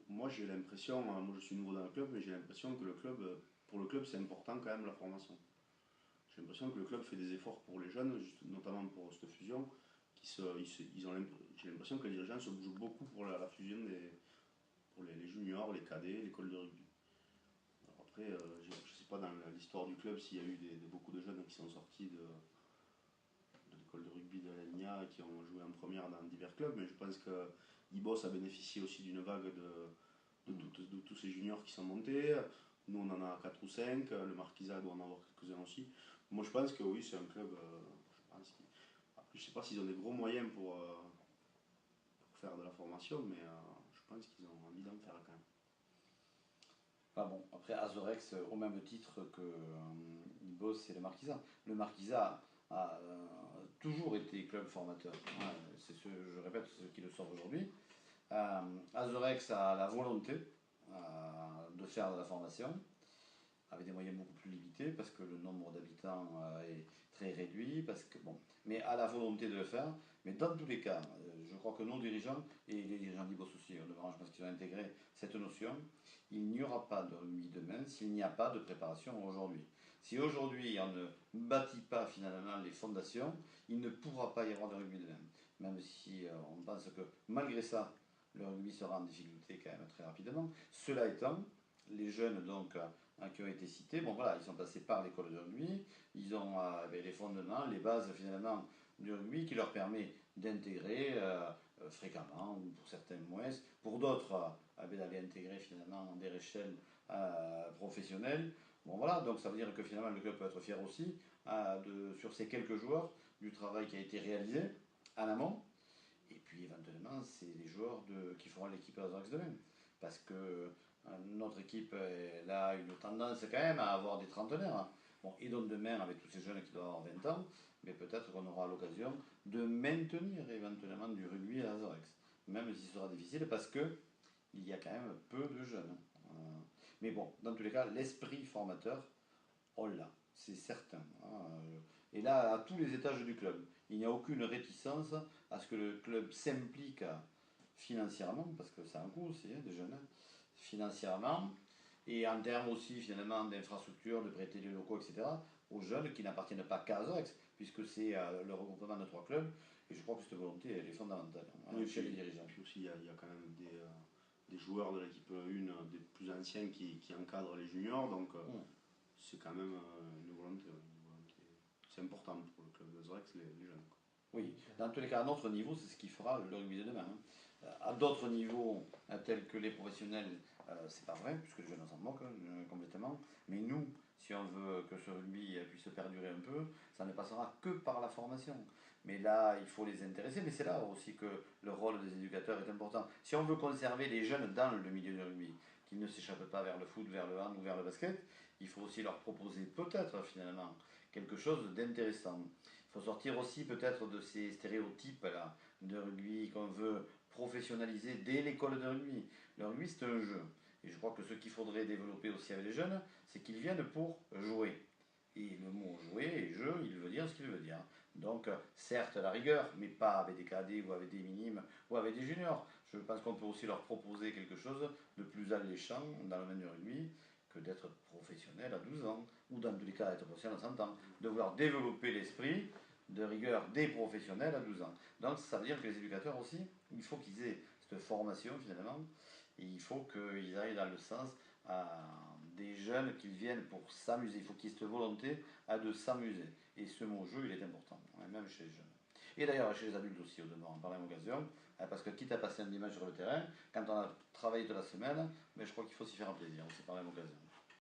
Moi j'ai l'impression, moi je suis nouveau dans le club, mais j'ai l'impression que pour le club c'est important quand même la formation. J'ai l'impression que le club fait des efforts pour les jeunes, notamment pour cette fusion, j'ai l'impression que les dirigeants se bougent beaucoup pour la fusion pour les juniors, les cadets, l'école de rugby. Alors après, je ne sais pas dans l'histoire du club s'il y a eu beaucoup de jeunes qui sont sortis de l'école de rugby de la Ligna et qui ont joué en première dans divers clubs, mais je pense que Ibos a bénéficié aussi d'une vague de tous ces juniors qui sont montés. Nous, on en a 4 ou 5. Le Marquisat doit en avoir quelques-uns aussi. Moi, je pense que oui, c'est un club. Après, je ne sais pas s'ils ont des gros moyens pour faire de la formation, mais je pense qu'ils ont envie d'en faire quand même. Ah bon, après Azorex, au même titre que Ibos et le Marquisat. Le Marquisat a toujours été club formateur. Ouais, c'est ce, je répète, ce qui le sort aujourd'hui. Azorex a la volonté de faire de la formation, avec des moyens beaucoup plus limités, parce que le nombre d'habitants est très réduit, parce que, bon, mais à la volonté de le faire. Mais dans tous les cas, je crois que nos dirigeants, et les dirigeants d'Ibos aussi, je pense qu'ils ont intégré cette notion, il n'y aura pas de rugby demain s'il n'y a pas de préparation aujourd'hui. Si aujourd'hui on ne bâtit pas finalement les fondations, il ne pourra pas y avoir de rugby demain. Même si on pense que malgré ça, le rugby sera en difficulté quand même très rapidement. Cela étant, les jeunes donc qui ont été cités, bon voilà, ils sont passés par l'école de rugby, ils ont les fondements, les bases finalement du rugby qui leur permet d'intégrer fréquemment, ou pour certains moins, pour d'autres d'aller intégrer finalement des échelles professionnelles. Bon voilà, donc ça veut dire que finalement le club peut être fier aussi sur ces quelques joueurs du travail qui a été réalisé en amont. Et puis éventuellement, c'est les joueurs qui feront l'équipe à Ajax demain. Parce que notre équipe elle a une tendance quand même à avoir des trentenaires. Hein. Bon, et donc demain, avec tous ces jeunes qui doivent avoir 20 ans, mais peut-être qu'on aura l'occasion de maintenir éventuellement du rugby à Azorex. Même si ce sera difficile parce que il y a quand même peu de jeunes. Mais bon, dans tous les cas, l'esprit formateur, on l'a, c'est certain. Hein. Et là, à tous les étages du club, il n'y a aucune réticence à ce que le club s'implique financièrement, parce que ça a un coût aussi, hein, des jeunes, hein, financièrement, et en termes aussi finalement d'infrastructures, de prêter des locaux, etc., aux jeunes qui n'appartiennent pas qu'à Azorex, puisque c'est le regroupement de trois clubs, et je crois que cette volonté, elle est fondamentale Oui, chez les dirigeants. puis aussi, il y a quand même des joueurs de l'équipe 1, des plus anciens qui encadrent les juniors, donc Hum. c'est quand même une volonté. C'est important pour le club de Zrex, les jeunes. Quoi. Oui, dans tous les cas, à notre niveau, c'est ce qui fera le rugby de demain. Hein. À d'autres niveaux, tels que les professionnels, c'est pas vrai, puisque les jeunes s'en moquent complètement. Mais nous, si on veut que ce rugby puisse perdurer un peu, ça ne passera que par la formation. Mais là, il faut les intéresser, mais c'est là aussi que le rôle des éducateurs est important. Si on veut conserver les jeunes dans le milieu du rugby, qu'ils ne s'échappent pas vers le foot, vers le hand ou vers le basket, il faut aussi leur proposer peut-être finalement quelque chose d'intéressant. Il faut sortir aussi peut-être de ces stéréotypes là, de rugby qu'on veut professionnaliser dès l'école de rugby. Le rugby c'est un jeu. Et je crois que ce qu'il faudrait développer aussi avec les jeunes, c'est qu'ils viennent pour jouer. Et le mot jouer et jeu, il veut dire ce qu'il veut dire. Donc, certes, la rigueur, mais pas avec des cadets ou avec des minimes ou avec des juniors. Je pense qu'on peut aussi leur proposer quelque chose de plus alléchant dans le domaine du rugby que d'être professionnel à 12 ans, ou dans tous les cas être professionnel à 100 ans. De vouloir développer l'esprit de rigueur des professionnels à 12 ans. Donc, ça veut dire que les éducateurs aussi, il faut qu'ils aient cette formation finalement, et il faut qu'ils aillent dans le sens des jeunes qui viennent pour s'amuser. Il faut qu'ils aient cette volonté de s'amuser. Et ce mot jeu, il est important, même chez les jeunes. Et d'ailleurs chez les adultes aussi, au demeurant, par la même occasion, parce que quitte à passer un dimanche sur le terrain, quand on a travaillé toute la semaine, mais je crois qu'il faut s'y faire un plaisir, c'est par la même occasion.